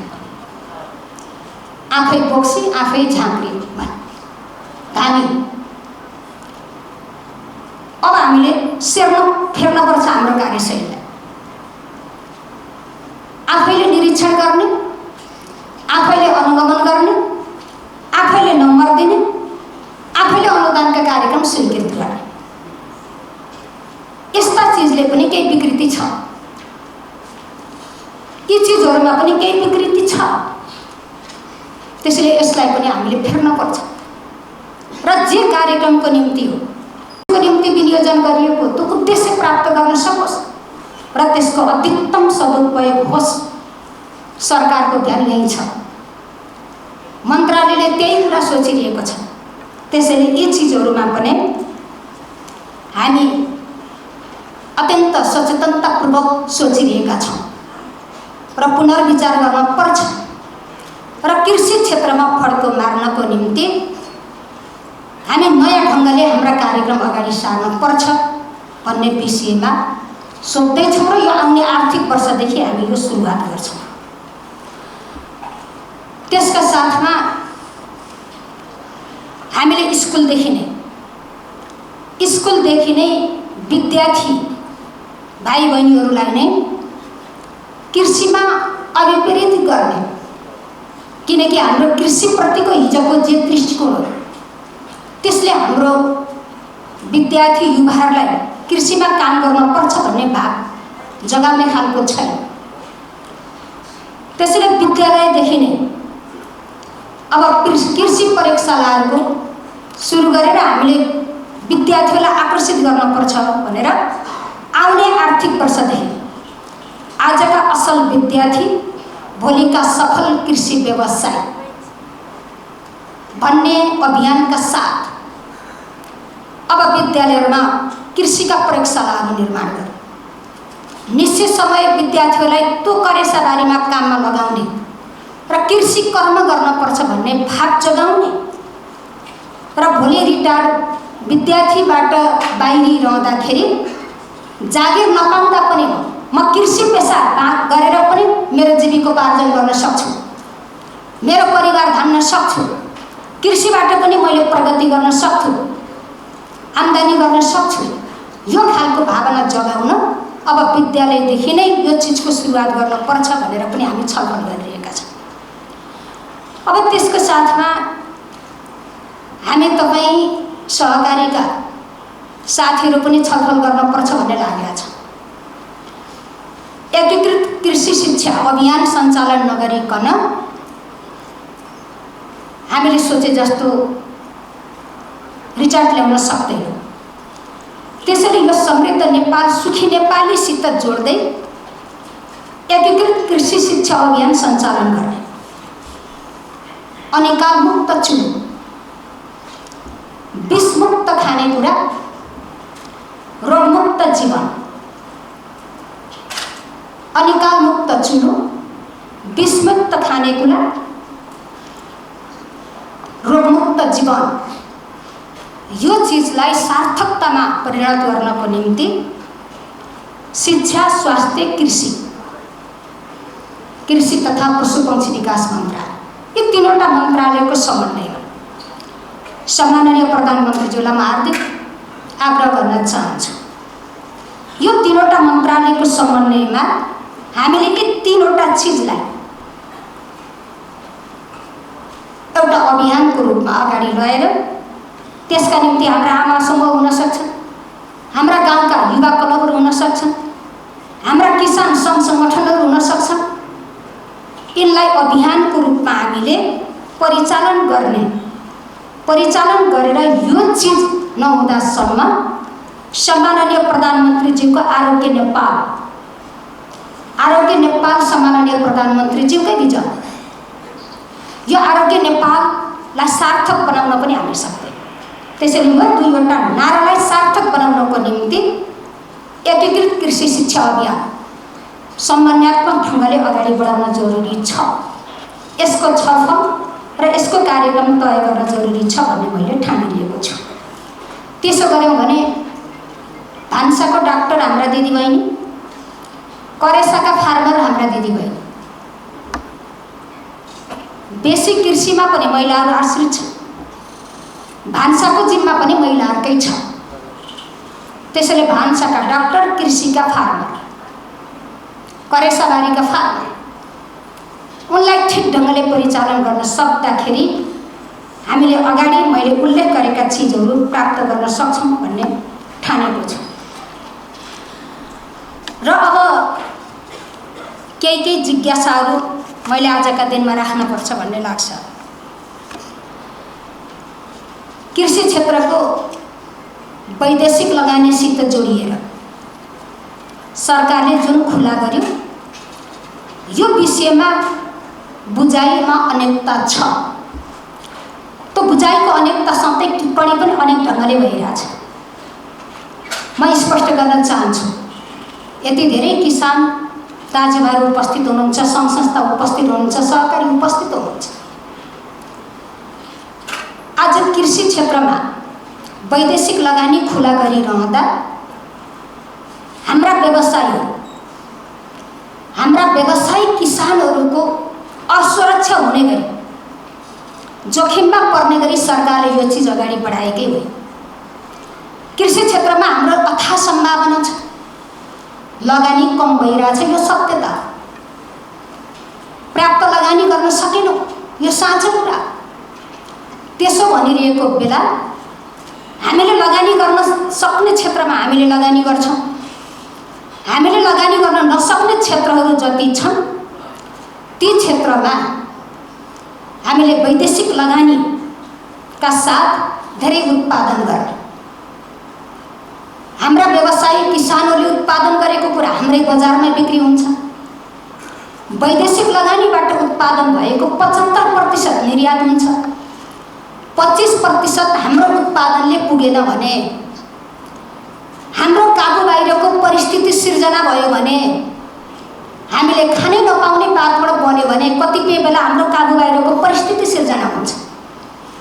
आफै बोक्सी आफै झाँक्री धामी। अब हामीले फेर्नुपर्छ हाम्रो कार्यशैलीलाई। आफैले निरीक्षण गर्ने, आफैले अनुगमन गर्ने, आफैले नम्बर दिने, आफैले अनुदानका कार्यक्रम स्वीकृत गर्ने। यस्ता चिजले पनि केही विकृति छ, यी चिजहरूमा पनि केही विकृति छ। त्यसैले यसलाई पनि हामीले फेर्नुपर्छ र जे कार्यक्रमको निम्ति हो, त्यसको निम्ति विनियोजन गरिएको त्यो उद्देश्य प्राप्त गर्न सकोस् र त्यसको अधिकतम सदुपयोग होस्। सरकारको ध्यान यही छ, मन्त्रालयले त्यही कुरा सोचिरहेको छ। त्यसैले यी चिजहरूमा पनि हामी अत्यन्त सचेतनतापूर्वक सोचिरहेका छौँ र पुनर्विचार गर्न पर्छ र कृषि क्षेत्रमा फड्को मार्नको निम्ति हामी नयाँ ढङ्गले हाम्रा कार्यक्रम अगाडि सार्न पर्छ भन्ने विषयमा सोच्दैछौँ र यो आउने आर्थिक वर्षदेखि हामी यो सुरुवात गर्छौँ। त्यसका साथमा हामीले स्कुलदेखि नै विद्यार्थी भाइ बहिनीहरूलाई नै कृषिमा अभिप्रेरित गर्ने, किनकि हाम्रो कृषिप्रतिको हिजोको जे दृष्टिकोण हो त्यसले हाम्रो विद्यार्थी युवाहरूलाई कृषिमा काम गर्नुपर्छ भन्ने भाव जगाउने खालको छैन। त्यसैले विद्यालयदेखि नै अब कृषि प्रयोगशालाहरूको सुरु गरेर हामीले विद्यार्थीहरूलाई आकर्षित गर्नुपर्छ भनेर आउने आर्थिक वर्षदेखि आजका असल विद्यार्थी भोलिका सफल कृषि व्यवसाय भन्ने अभियानका साथ अब विद्यालयहरूमा कृषिका प्रयोगशालाहरू निर्माण गरे निश्चित समय विद्यार्थीहरूलाई त्यो कार्यशालामा काममा लगाउने र कृषि कर्म गर्नुपर्छ भन्ने भाव जगाउने र भोलि रिटायर्ड विद्यार्थीबाट बाहिरिरहँदाखेरि जागिर नपाउँदा पनि म कृषि पेसा गरेर पनि मेरो जीविकोपार्जन गर्न सक्छु, मेरो परिवार धान्न सक्छु, कृषिबाट पनि मैले प्रगति गर्न सक्छु, आम्दानी गर्न सक्छु, यो खालको भावना जगाउन अब विद्यालयदेखि नै यो चिजको सुरुवात गर्नुपर्छ भनेर पनि हामी छलफल गरिरहेका छौँ। अब त्यसको साथमा हामी तपाईँ सहकारीका साथीहरू पनि छलफल गर्नुपर्छ भन्ने लागेका छ। एकीकृत कृषि शिक्षा अभियान सञ्चालन नगरिकन हामीले सोचे जस्तो रिजल्ट ल्याउन सक्दैनौँ। त्यसैले यो समृद्ध नेपाल सुखी नेपालीसित जोड्दै एकीकृत कृषि शिक्षा अभियान सञ्चालन गर्ने, अनिकाल मुक्त चुन, विषमुक्त खानेकुरा रोगमुक्त जीवन, अनिकालमुक्त चुलो, विषमुक्त खानेकुरा, रोगमुक्त जीवन, यो चीजलाई सार्थकतामा परिणत गर्नको निम्ति शिक्षा, स्वास्थ्य, कृषि तथा पशुपक्षी विकास मन्त्रालय, यो तीनवटा मन्त्रालयको समन्वयमा सम्माननीय प्रधानमन्त्रीज्यूलाई म हार्दिक आग्रह गर्न चाहन्छु। यो तीनवटा मन्त्रालयको समन्वयमा हामीले यी तीनवटा चिजलाई एउटा अभियानको रूपमा अगाडि लगेर त्यसका निम्ति हाम्रा आमा समूह हुन सक्छन्, हाम्रा गाउँका युवा क्लबहरू हुन सक्छन्, हाम्रा किसान सङ्घ सङ्गठनहरू हुन सक्छन्। यिनलाई अभियानको रूपमा हामीले परिचालन गरेर यो चिज नहुँदासम्म सम्माननीय प्रधानमन्त्रीज्यूको आरोग्य नेपाल सम्माननीय प्रधानमन्त्रीज्यूकै विजन, यो आरोग्य नेपाललाई सार्थक बनाउन पनि हामी सक्दैनौँ। त्यसैले यो दुईवटा नारालाई सार्थक बनाउनको निम्ति एकीकृत कृषि शिक्षा अभियान समन्वयात्मक ढङ्गले अगाडि बढाउन जरुरी छ। यसको छलफल र यसको कार्यक्रम तय गर्न जरुरी छ भन्ने मैले ठानिलिएको छु। त्यसो गऱ्यौँ भने भान्साको डाक्टर हाम्रा दिदीबहिनी, करेसाका फार्मर हाम्रा दिदीबहिनी, बेसी कृषिमा पनि महिलाहरू आश्रित छन्, भान्साको जिम्मा पनि महिलाहरूकै छ। त्यसैले भान्साका डाक्टर, कृषिका फार्मर, करेसाबारीका फार्मर, उनलाई ठिक ढङ्गले परिचालन गर्न सक्दाखेरि हामीले अगाडि मैले उल्लेख गरेका चिजहरू प्राप्त गर्न सक्छौँ भन्ने ठानेको छु। र अब केही जिज्ञासाहरू मैले आजका दिनमा राख्नुपर्छ भन्ने लाग्छ। कृषि क्षेत्रको वैदेशिक लगानीसित जोडिएर सरकारले जुन खुला गर्यो, यो विषयमा बुझाइमा अनेकता छ। त्यो बुझाइको अनेकता सँगै टिप्पणी पनि अनेक ढङ्गले भइरहेछ। म स्पष्ट गर्न चाहन्छु, यति धेरै किसान दाजुभाइहरू उपस्थित हुनुहुन्छ, सङ्घ संस्था उपस्थित हुनुहुन्छ, सहकारी उपस्थित हुनुहुन्छ। आज कृषि क्षेत्रमा वैदेशिक लगानी खुला गरिरहँदा हाम्रा व्यवसायी किसानहरूको असुरक्षा हुने गरी, जोखिममा पर्ने गरी सरकारले यो चिज अगाडि बढाएकै हो। कृषि क्षेत्रमा हाम्रो अथाह सम्भावना छ, लगानी कम भइरहेछ, यो सत्यता। पर्याप्त लगानी गर्न सकेनौँ, यो साँचो कुरा। त्यसो भनिरहेको बेला हामीले लगानी गर्न सक्ने क्षेत्रमा हामीले लगानी गर्छौँ, हामीले लगानी गर्न नसक्ने क्षेत्रहरू जति छन् ती क्षेत्रमा हामीले वैदेशिक लगानीका साथ धेरै उत्पादन गर्ने, हाम्रा व्यवसायी किसानहरूले उत्पादन गरेको कुरा हाम्रै बजारमा बिक्री हुन्छ। वैदेशिक लगानीबाट उत्पादन भएको 75% निर्यात हुन्छ। 25% हाम्रो उत्पादनले पुगेन भने, हाम्रो काबु बाहिरको परिस्थिति सिर्जना भयो भने, हामीले खानै नपाउने बातबाट बन्यो भने कतिपय बेला हाम्रो काबु बाहिरको परिस्थिति सिर्जना हुन्छ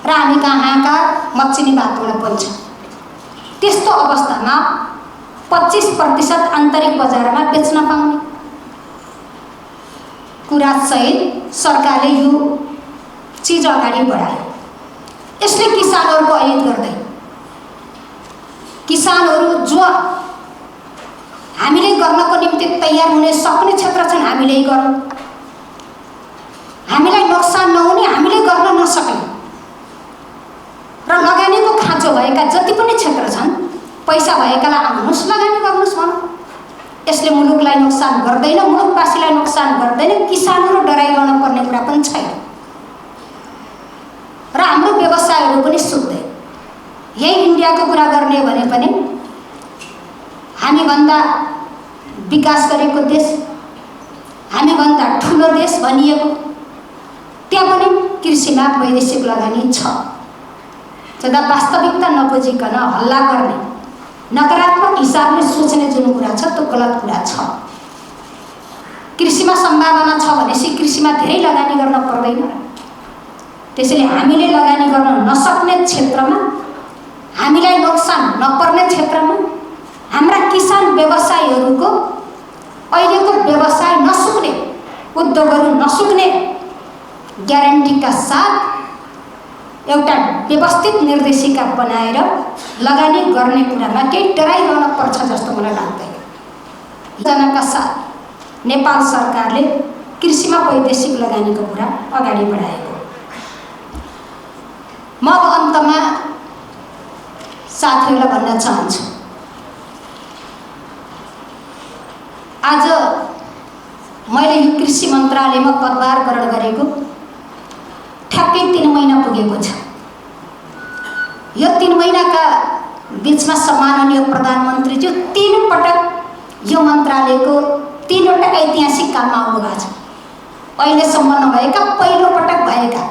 र हामी कहाँका मच्चिने बातबाट बन्छ। त्यस्तो अवस्थामा 25% आन्तरिक बजारमा बेच्न पाउने कुरा सहित सरकारले यो चिज अगाडि बढायो। यसले किसानहरूको अहित गर्दै, किसानहरू जो हामीले गर्नको निम्ति तयार हुने सक्ने क्षेत्र छन् हामीले गरौँ, हामीलाई नोक्सान नहुने हामीले गर्न नसक्ने र लगानीको खाँचो भएका जति पनि क्षेत्र छन्, पैसा भएकालाई आउनुहोस् लगानी गर्नुहोस् भनौँ। यसले मुलुकलाई नोक्सान गर्दैन, मुलुकवासीलाई नोक्सान गर्दैन, किसानहरू डराइरहनु पर्ने कुरा पनि छैन र हाम्रो व्यवसायहरू पनि सुक्दैन। यही इन्डियाको कुरा गर्ने भने पनि हामीभन्दा विकास गरेको देश, हामीभन्दा ठुलो देश भनिएको, त्यहाँ पनि कृषिमा वैदेशिक लगानी छ। जता वास्तविकता नबुझिकन हल्ला गर्ने, नकारात्मक हिसाबले सोच्ने जुन कुरा छ त्यो गलत कुरा छ। कृषिमा सम्भावना छ भनेपछि कृषिमा धेरै लगानी गर्न पर्दैन। त्यसैले हामीले लगानी गर्न नसक्ने क्षेत्रमा, हामीलाई नोक्सान नपर्ने क्षेत्रमा हाम्रा किसान व्यवसायीहरूको अहिलेको व्यवसाय नसुक्ने, उद्योगहरू नसुक्ने ग्यारेन्टीका साथ एउटा व्यवस्थित निर्देशिका बनाएर लगानी गर्ने कुरामा केही डराइरहन पर्छ जस्तो मलाई लाग्दैन। योजनाका साथ नेपाल सरकारले कृषिमा वैदेशिक लगानीको कुरा अगाडि बढाएको। म अब अन्तमा साथीहरूलाई भन्न चाहन्छु, आज मैले यो कृषि मन्त्रालयमा पदभार ग्रहण गरेको ठ्याक्कै 3 महिना पुगेको छ। यो 3 महिनाका बिचमा सम्माननीय प्रधानमन्त्रीज्यू 3 पटक यो मन्त्रालयको 3वटा ऐतिहासिक काममा आउनुभएको छ। अहिलेसम्म नभएका पहिलो पटक भएका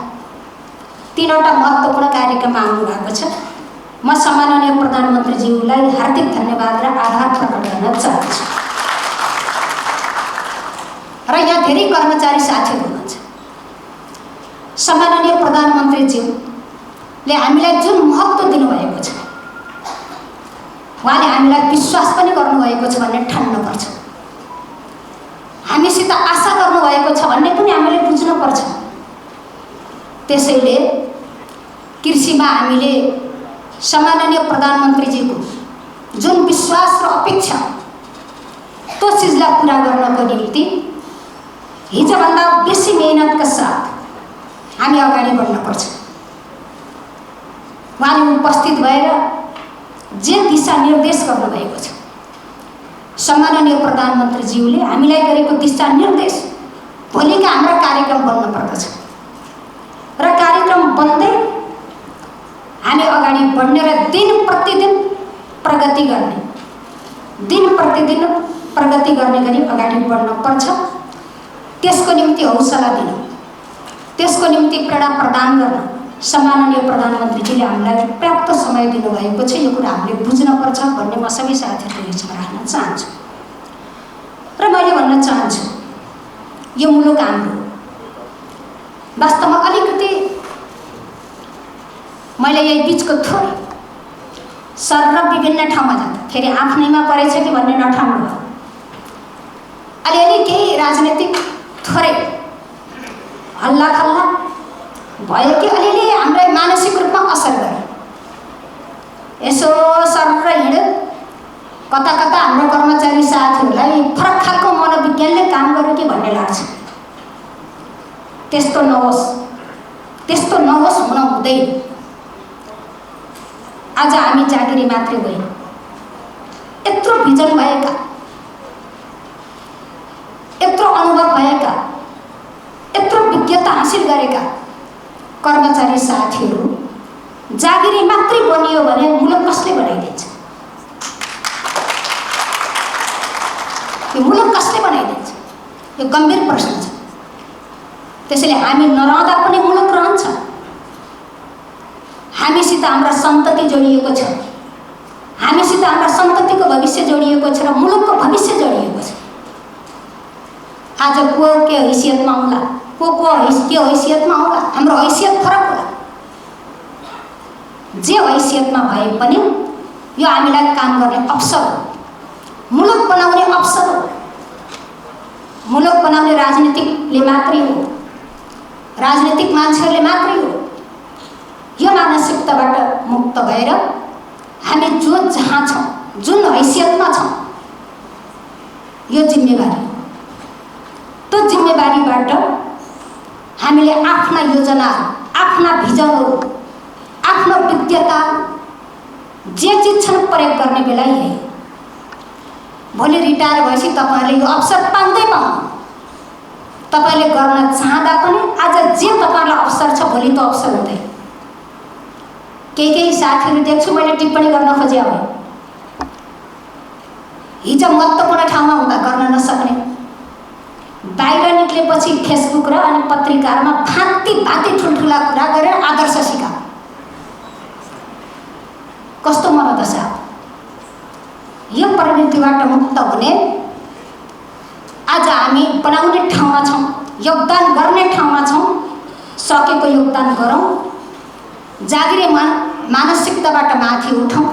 3वटा महत्त्वपूर्ण कार्यक्रममा आउनुभएको छ। म सम्माननीय प्रधानमन्त्रीज्यूलाई हार्दिक धन्यवाद र आभार प्रकट गर्न चाहन्छु। र यहाँ धेरै कर्मचारी साथीहरू हुनुहुन्छ। सम्माननीय प्रधानमन्त्रीज्यूले हामीलाई जुन महत्त्व दिनुभएको छ, उहाँले हामीलाई विश्वास पनि गर्नुभएको छ भन्ने ठान्नुपर्छ। हामीसित आशा गर्नुभएको छ भन्ने पनि हामीले बुझ्नुपर्छ। त्यसैले कृषिमा हामीले सम्माननीय प्रधानमन्त्रीज्यूको जुन विश्वास र अपेक्षा, त्यो चिजलाई पुरा गर्नको निम्ति हिजोभन्दा बेसी मेहनतका साथ हामी अगाडि बढ्नुपर्छ। उहाँले उपस्थित भएर जे दिशा निर्देश गर्नुभएको छ, सम्माननीय प्रधानमन्त्रीज्यूले हामीलाई गरेको दिशा निर्देश भोलिका हाम्रा कार्यक्रम बन्न पर्दछ र कार्यक्रम बन्दै हामी अगाडि बढ्ने र दिन प्रतिदिन प्रगति गर्ने गरी अगाडि बढ्नुपर्छ। त्यसको निम्ति हौसला दिन, त्यसको निम्ति प्रेरणा प्रदान गर्न सम्माननीय प्रधानमन्त्रीजीले हामीलाई पर्याप्त समय दिनुभएको छ। यो कुरा हामीले बुझ्नुपर्छ भन्ने म सबै साथीहरूको बिचमा राख्न चाहन्छु। र मैले भन्न चाहन्छु, यो मुलुक हाम्रो वास्तवमा अलिकति मैले यही बिचको थोरै सर र विभिन्न ठाउँमा जाँदा फेरि आफ्नैमा परेछ कि भन्ने नठान्नु भयो। अलिअलि केही राजनीतिक थोरै हल्ला खल्ला भयो कि अलिअलि हामीलाई मानसिक रूपमा असर गर्यो। यसो सर र हिँड्यो कता कता हाम्रो कर्मचारी साथीहरूलाई फरक खालको मनोविज्ञानले काम गर्यो कि भन्ने लाग्छ। त्यस्तो नहोस्, हुन हुँदैन। आज हामी जागिरी मात्रै होइन, यत्रो भिजन भएका, यत्रो अनुभव भएका, यत्रो विज्ञता हासिल गरेका कर्मचारी साथीहरू जागिरी मात्रै बनियो भने मुलुक कसले बनाइदिन्छ? यो मुलुक कसले बनाइदिन्छ? यो गम्भीर प्रश्न छ। त्यसैले हामी नरहँदा पनि मुलुक रहन्छ। हामीसित हाम्रा सन्तति जोडिएको छ, हामीसित हाम्रा सन्ततिको भविष्य जोडिएको छ र मुलुकको भविष्य जोडिएको छ। आज को के हैसियतमा आउला, के हैसियतमा आउला, हाम्रो हैसियत फरक होला। जे हैसियतमा भए पनि यो हामीलाई काम गर्ने अवसर हो, मुलुक बनाउने अवसर हो। मुलुक बनाउने राजनीतिकले मात्रै हो, राजनीतिक मान्छेहरूले मात्रै हो। यो मानसिकताबाट मुक्त भएर हामी जहाँ छौँ, जुन हैसियतमा छौँ, यो जिम्मेवारी, त्यो जिम्मेवारीबाट हामीले आफ्ना योजना, आफ्ना भिजनहरू, आफ्नो विद्यता जे चिज छन् प्रयोग गर्ने बेला यही। भोलि रिटायर भएपछि तपाईँहरूले यो अवसर पाउँदै पाउनु, तपाईँले गर्न चाहँदा पनि आज जे तपाईँहरूलाई अवसर छ भोलि त्यो अवसर हुँदैन। केही साथीहरू देख्छु मैले टिप्पणी गर्न खोजे हो, हिजो महत्त्वपूर्ण ठाउँमा हुँदा गर्न नसक्ने, बाहिर निक्लेपछि फेसबुक र अनि पत्रिकामा भाँति ठुल्ठुला कुरा गरेर आदर्श सिकाऊ। कस्तो मनोदशा! यो प्रवृत्तिबाट मुक्त हुने आज हामी बनाउने ठाउँमा छौँ, योगदान गर्ने ठाउँमा छौँ। सकेको योगदान गरौँ, जागिरे मानसिकताबाट माथि उठौँ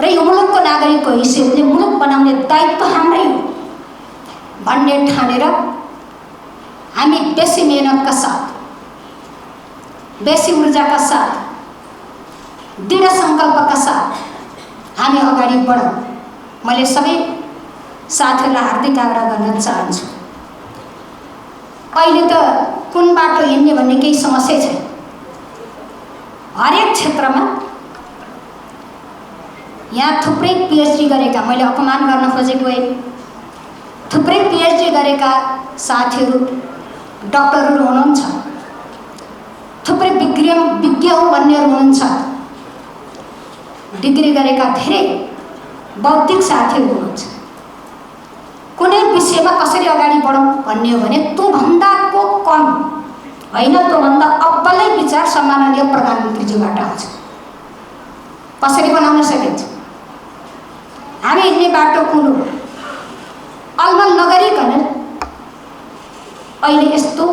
र यो मुलुकको नागरिकको हिसाबले मुलुक बनाउने दायित्व हाम्रै हो भन्ने ठानेर हामी बेसी मेहनतका साथ, बेसी ऊर्जाका साथ, दृढ सङ्कल्पका साथ हामी अगाडि बढौँ। मैले सबै साथीहरूलाई हार्दिक आग्रह गर्न चाहन्छु। अहिले त कुन बाटो हिँड्ने भन्ने केही समस्या छैन। हरेक क्षेत्रमा यहाँ थुप्रै पिएचडी गरेका, मैले अपमान गर्न खोजेको होइन, थुप्रै पिएचडी गरेका साथीहरू, डाक्टरहरू हुनुहुन्छ, थुप्रै विज्ञ भन्नेहरू हुनुहुन्छ, डिग्री गरेका धेरै बौद्धिक साथीहरू हुनुहुन्छ। कुनै विषयमा कसरी अगाडि बढौँ भन्ने हो भने त्योभन्दाको कम होइन, त्योभन्दा अब्बलै विचार सम्माननीय प्रधानमन्त्रीज्यूबाट आउँछ। कसरी बनाउन सकिन्छ? हामी हिँड्ने बाटो कुन हो? अलमल नगरिकन अहिले यस्तो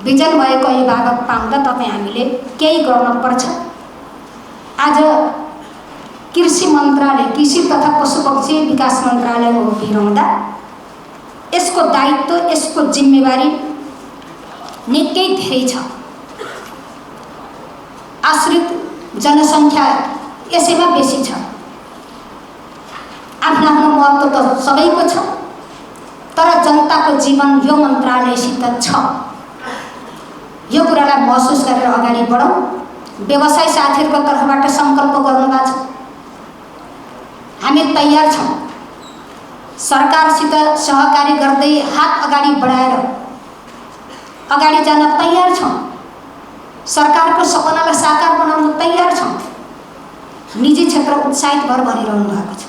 विजन भएको अभिभावक पाउँदा तपाईँ हामीले केही गर्नुपर्छ। आज कृषि मन्त्रालय, कृषि तथा पशुपक्षी विकास मन्त्रालयमा उभिरहँदा यसको दायित्व, यसको जिम्मेवारी निकै धेरै छ। आश्रित जनसङ्ख्या यसैमा बेसी छ। आफ्नो आफ्नो महत्त्व त सबैको छ, तर जनताको जीवन यो मन्त्रालयसित छ। यो कुरालाई महसुस गरेर अगाडि बढौँ। व्यवसाय साथीहरूको तर्फबाट सङ्कल्प गर्नुभएको छ, हामी तयार छौँ। सरकारसित सहकारी गर्दै हात अगाडि बढाएर अगाडि जान तयार छौँ। सरकारको सपनालाई साकार बनाउन तयार छौँ। निजी क्षेत्र उत्साहित भएर भनिरहनु भएको छ,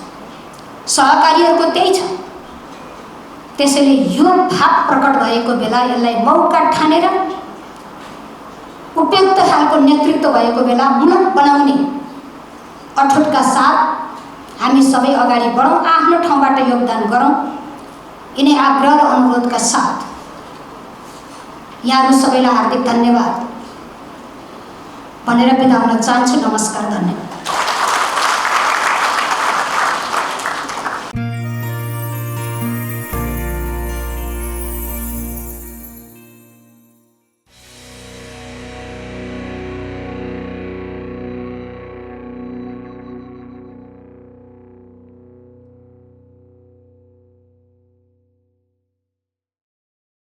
सहकारीहरूको त्यही छ। त्यसैले यो भाव प्रकट भएको बेला यसलाई मौका ठानेर उपयुक्त खालको नेतृत्व भएको बेला मुलुक बनाउने अठोटका साथ हामी सबै अगाडि बढौँ, आफ्नो ठाउँबाट योगदान गरौँ। यिनै आग्रह र अनुरोधका साथ यहाँहरू सबैलाई हार्दिक धन्यवाद भनेर बिदा हुन चाहन्छु। नमस्कार, धन्यवाद।